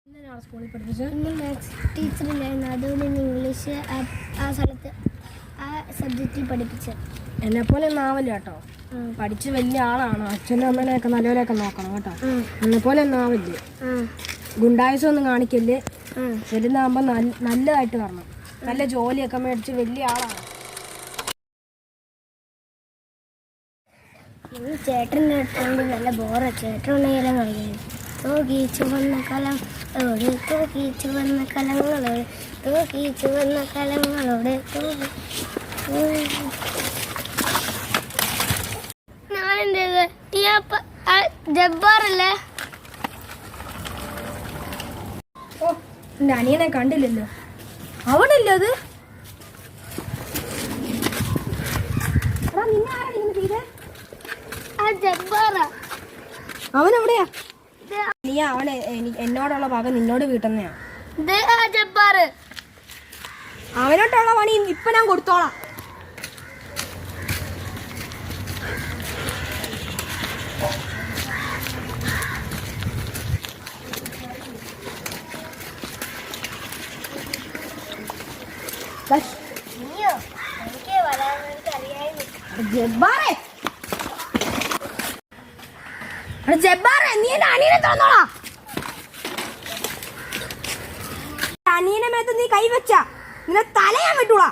സ്കൂളിൽ പഠിപ്പിച്ചത് ഇന്ന് മാത്സ് ടീച്ചറില്ലായിരുന്നു, അതുകൊണ്ട് ഇന്ന് ഇംഗ്ലീഷ് ആ സ്ഥലത്ത് ആ സബ്ജക്റ്റിൽ പഠിപ്പിച്ചത്. എന്നെപ്പോലെ ഒന്നും ആവില്ല കേട്ടോ. പഠിച്ച് വലിയ ആളാണ്. അച്ഛനും അമ്മേനെയൊക്കെ നല്ലപോലെയൊക്കെ നോക്കണം കേട്ടോ. എന്നെപ്പോലെ ഒന്നും ആവില്ലേ. ഗുണ്ടായുസം ഒന്നും കാണിക്കല്ലേ. വരുന്നാകുമ്പോൾ നല്ലതായിട്ട് വരണം. നല്ല ജോലിയൊക്കെ മേടിച്ച് വലിയ ആളാണ്. ചേട്ടൻ്റെ അടുത്തോണ്ട് നല്ല ബോറാ. ചേട്ടനുണ്ടെങ്കിലും കളിക്കുന്നു. തൂക്കി ചുവന്ന കലം ഓട്, തൂക്കി ചുവന്ന കലങ്ങളോട്, തൂക്കി ചുവന്ന കലങ്ങളോട്. ഞാനെന്തേത് ജബ്ബാറല്ലേ? ഓ, എൻ്റെ അനിയനെ കണ്ടില്ലല്ലോ. അവനല്ലോ അത്. അവനെവിടെയാ? നീ അവനെ എന്നോടുള്ള പക നിന്നോട് വീട്ടുന്നയാ. അവനോട്ടുള്ള പണി ഇപ്പൊ ഞാൻ കൊടുത്തോളാം. നീ എന്റെ അനിയനെ തുറന്നോളാ. അനിയനെ മേത്ത് നീ കൈവച്ച നിന്നെ തലയാൻ പറ്റൂടാ.